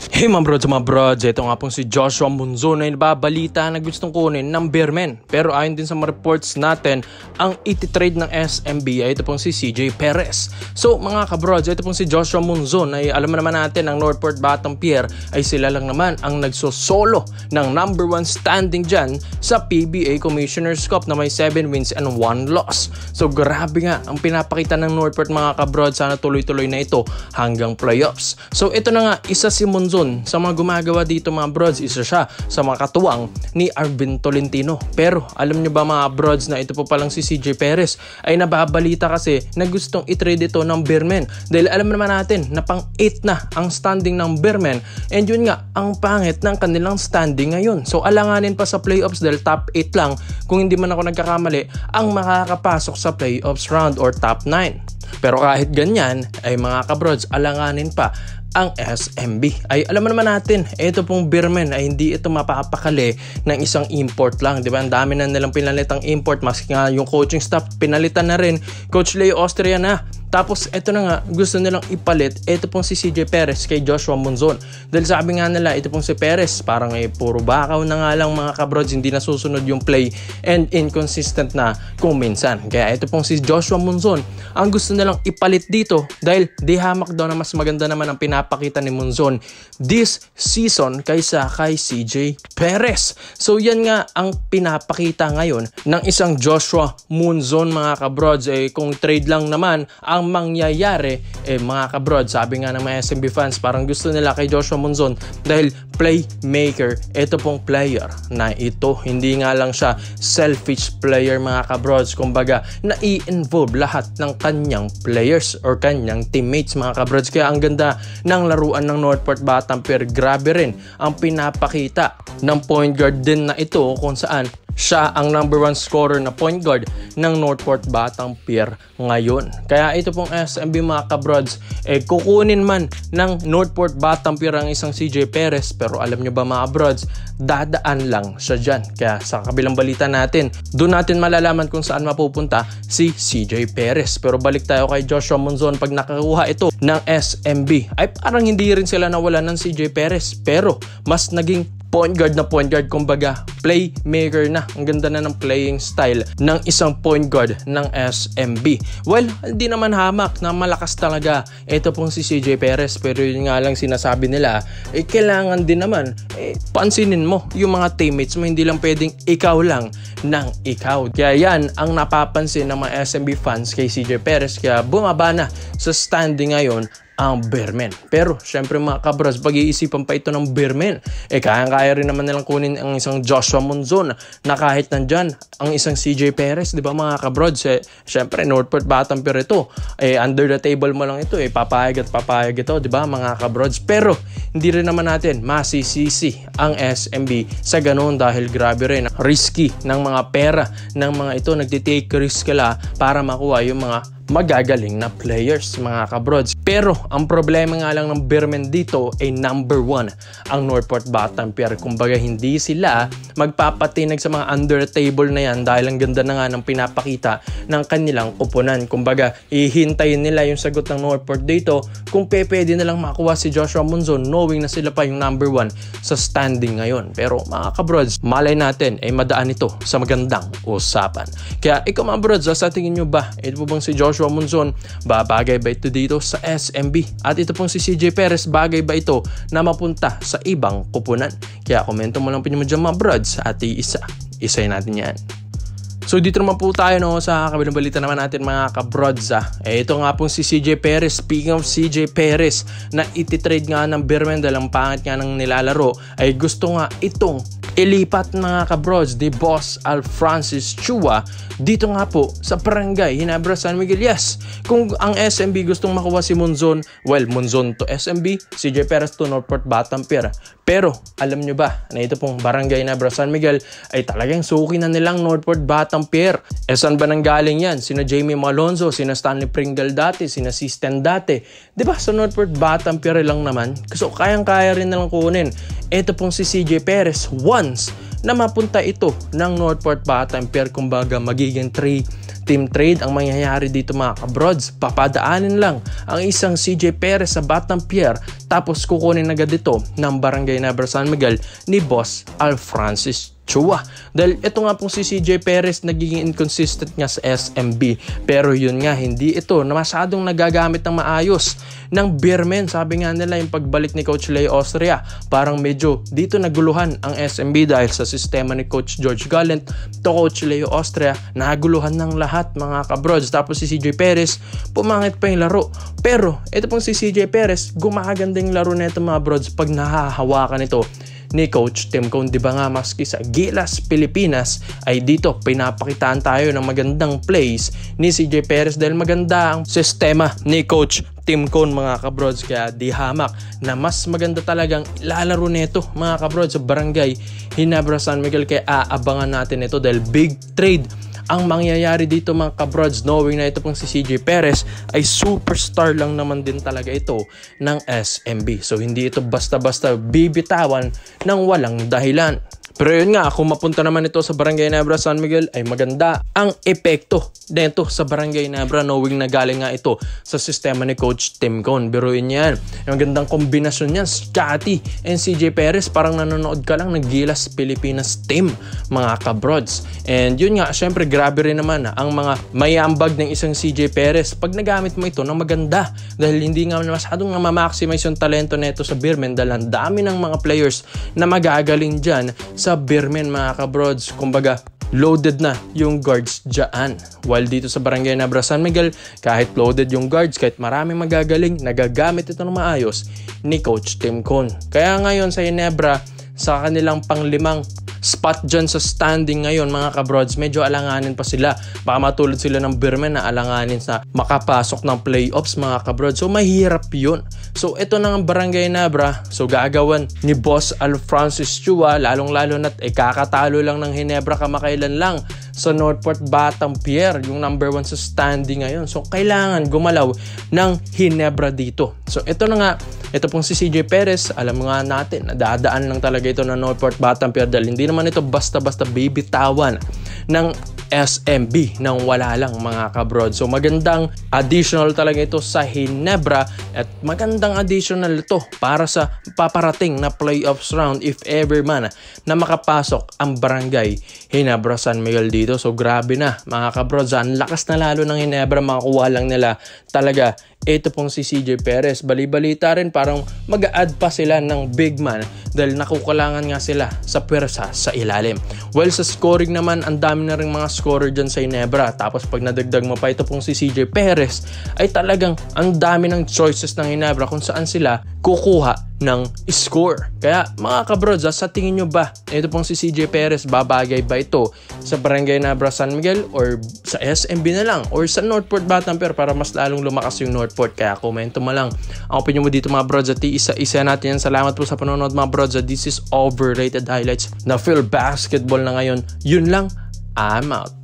Hey mga brods, ito nga pong si Joshua Monzon na nababalita na gustong kunin ng Beermen. Pero ayon din sa mga reports natin, ang ititrade ng SMB ay ito pong si CJ Perez. So mga kabrods, ito pong si Joshua Monzon ay alam naman natin ang Northport Batang-Pierre ay sila lang naman ang nagsosolo ng number 1 standing dyan sa PBA Commissioner's Cup na may 7 wins and 1 loss. So grabe nga ang pinapakita ng Northport mga kabrods, sana tuloy-tuloy na ito hanggang playoffs. So ito na nga, isa si Monzon sa mga gumagawa dito mga brods, isa siya sa mga katuwang ni Arvin Tolentino. Pero alam nyo ba mga brods na ito po palang si CJ Perez ay nababalita kasi na gustong i-trade ito ng Beermen. Dahil alam naman natin na pang 8 na ang standing ng Beermen, and yun nga ang pangit ng kanilang standing ngayon. So alanganin pa sa playoffs dahil top 8 lang, kung hindi man ako nagkakamali, ang makakapasok sa playoffs round or top 9. Pero kahit ganyan ay mga kabrods, alanganin pa ang SMB. Ay alam naman natin, ito pong Beermen ay hindi ito mapapakali ng isang import lang, di ba? Ang dami na nilang pinalitang import, maski nga yung coaching staff pinalitan na rin, Coach Leo Austria na. Tapos ito na nga, gusto nilang ipalit ito pong si CJ Perez kay Joshua Monzon. Dahil sabi nga nila, ito pong si Perez parang puro bakaw na nga lang mga kabrods, hindi nasusunod yung play and inconsistent na kung minsan. Kaya ito pong si Joshua Monzon ang gusto nilang ipalit dito dahil di hamak daw na mas maganda naman ang pinapakita ni Monzon this season kaysa kay CJ Perez. So yan nga ang pinapakita ngayon ng isang Joshua Monzon mga kabrods. Kung trade lang naman ang mangyayari, mga kabrod, sabi nga ng mga SMB fans, parang gusto nila kay Joshua Monzon dahil playmaker ito pong player na ito. Hindi nga lang siya selfish player mga kabrods, kumbaga na-i-involve lahat ng kanyang players or kanyang teammates mga kabrods. Kaya ang ganda ng laruan ng Northport Batang-Pierre, grabe rin ang pinapakita ng point guard din na ito kung saan siya ang number 1 scorer na point guard ng Northport Batang-Pierre ngayon. Kaya ito pong SMB mga kabrods, kukunin man ng Northport Batang-Pierre ang isang CJ Perez, pero alam nyo ba mga brods, dadaan lang siya dyan. Kaya sa kabilang balita natin, doon natin malalaman kung saan mapupunta si CJ Perez. Pero balik tayo kay Joshua Monzon, pag nakakuha ito ng SMB, ay parang hindi rin sila nawala ng CJ Perez, pero mas naging point guard, kumbaga playmaker na. Ang ganda na ng playing style ng isang point guard ng SMB. Well, hindi naman hamak na malakas talaga ito pong si CJ Perez, pero yun nga lang sinasabi nila, kailangan din naman pansinin mo yung mga teammates mo, hindi lang pwedeng ikaw lang ng ikaw. Kaya yan ang napapansin ng mga SMB fans kay CJ Perez, kaya bumaba na sa standing ngayon ang Beermen. Pero syempre mga kabros, pag-iisipan pa ito ng Beermen, kaya rin naman nilang kunin ang isang Joshua Monzon na kahit nandyan ang isang CJ Perez, di ba mga kabros? Syempre Northport Batang-Pierre ito, under the table mo lang ito, papayag ito, di ba mga kabros? Pero hindi rin naman natin masisisi ang SMB sa ganun dahil grabe rin risky ng mga pera ng mga ito, nagtitake risk kala para makuha yung mga magagaling na players mga kabrods. Pero ang problema nga lang ng Beermen dito ay number 1 ang Northport Batang-Pierre. Kumbaga hindi sila magpapatinag sa mga under table na yan dahil ang ganda na nga ng pinapakita ng kanilang koponan. Kumbaga ihintayin nila yung sagot ng Northport dito kung pwede nilang makuha si Joshua Monzon knowing na sila pa yung number 1 sa standing ngayon. Pero mga kabrods, malay natin ay madaan ito sa magandang usapan. Kaya ikaw mga brods, sa tingin nyo ba ito po bang si Joshua Monzon, babagay ba ito dito sa SMB? At ito pong si CJ Perez, bagay ba ito na mapunta sa ibang kupunan? Kaya komento mo lang po nyo dyan mga brods at isayin natin yan. So dito naman po tayo sa kabilang balita naman natin mga kabrods. Ito nga pong si CJ Perez. Speaking of CJ Perez na ititrade nga ng Beermen dahil ang pangit nga ng nilalaro, ay gusto nga itong ilipat mga kabrods ni Boss Alfrancis Chua dito nga po sa Barangay Ginebra, San Miguel. Yes, kung ang SMB gustong makuha si Monzon, well, Monzon to SMB, CJ Perez to Northport Batang-Pierre. Pero alam nyo ba na ito pong Barangay Ginebra, San Miguel ay talagang suki na nilang Northport Batang-Pierre. Saan ba nanggaling yan? Sina Jamie Malonzo, sina Stanley Pringle dati, sina Sisten dati, diba? Sa Northport Batang-Pierre lang naman. So kayang-kaya rin nalang kunin ito pong si CJ Perez once na mapunta ito ng Northport Batang-Pierre. Kumbaga magiging 3-team trade ang mangyayari dito mga kabrods. Papadaanin lang ang isang CJ Perez sa Batang-Pierre Tapos kukunin agad ito ng Barangay Nebra San Miguel ni Boss Alfrancis Chua. Dahil ito nga pong si CJ Perez nagiging inconsistent nga sa SMB. Pero yun nga, hindi ito na masyadong nagagamit ng maayos ng Beermen. Sabi nga nila yung pagbalik ni Coach Leo Austria, parang medyo dito naguluhan ang SMB dahil sa sistema ni Coach George Gallant to Coach Leo Austria, naguluhan ng lahat mga kabrods. Tapos si CJ Perez, pumangit pa yung laro. Pero ito pong si CJ Perez, gumaganda yung laro nito mga brods pag nahahawakan ito ni Coach Tim Cone. Di ba nga maski sa Gilas, Pilipinas ay dito pinapakitaan tayo ng magandang plays ni CJ Perez dahil maganda ang sistema ni Coach Tim Cone mga kabrods. Kaya di hamak na mas maganda talagang ilalaro nito mga kabrods sa Barangay Ginebra San Miguel. Kaya aabangan natin ito dahil big trade ang mangyayari dito mga kabrods, knowing na ito pong si CJ Perez ay superstar lang naman din talaga ito ng SMB. So hindi ito basta-basta bibitawan ng walang dahilan. Pero yun nga, kung mapunta naman ito sa Barangay Nebra San Miguel ay maganda ang epekto dito sa Barangay Nebra, knowing na galing nga ito sa sistema ni Coach Tim Cone. Biruin yan, yung magandang kombinasyon yan, Scotty and CJ Perez, parang nanonood ka lang ng Gilas Pilipinas team mga kabrods. And yun nga, syempre grabe rin naman ang mga mayambag ng isang CJ Perez pag nagamit mo ito ng maganda, dahil hindi nga masyadong ma-maximize yung talento nito sa Beermen dahil ang dami ng mga players na magagaling dyan sa Beermen mga kabrods. Kumbaga loaded na yung guards dyan. While dito sa Barangay Nebra San Miguel, kahit loaded yung guards, kahit marami magagaling, nagagamit ito ng maayos ni Coach Tim Cone. Kaya ngayon sa Ginebra, sa kanilang panglimang spot dyan sa standing ngayon mga kabrods, medyo alanganin pa sila. Baka matulad sila ng Beermen na alanganin sa makapasok ng playoffs mga kabrods. So mahirap yun. So ito na ang Barangay Nebra. So gagawan ni Boss Alfrancis Chua, lalong-lalo na't kakatalo lang ng Ginebra kamakailan lang sa Northport Batampier, yung number 1 sa standing ngayon. So kailangan gumalaw ng Ginebra dito. So ito na nga, ito pong si CJ Perez, alam nga natin, nadadaan lang talaga ito ng Northport Batampier dahil hindi naman ito basta-basta bibitawan ng SMB nang wala lang mga kabrod. So magandang additional talaga ito sa Ginebra at magandang additional ito para sa paparating na playoffs round if ever man na makapasok ang Barangay Ginebra San Miguel dito. So grabe na mga kabrod, ang lakas na lalo ng Ginebra, makakuha lang nila talaga ito pong si CJ Perez. Bali-balita rin parang mag-a-add pa sila ng big man dahil nakukulangan nga sila sa pwersa sa ilalim. Well, sa scoring naman, ang dami na rin mga scorer dyan sa Ginebra. Tapos pag nadagdag mo pa ito pong si CJ Perez, ay talagang ang dami ng choices ng Ginebra kung saan sila kukuha ng score. Kaya mga kabrods, sa tingin nyo ba ito pong si CJ Perez, babagay ba ito sa Barangay Nebra San Miguel or sa SMB na lang or sa Northport Batampier para mas lalong lumakas yung Northport? Kaya komento mo lang ang opinion mo dito mga brods at isa-isa natin yan. Salamat po sa panonood mga brods. This is overrated highlights na Phil Basketball na ngayon. Yun lang, I'm out.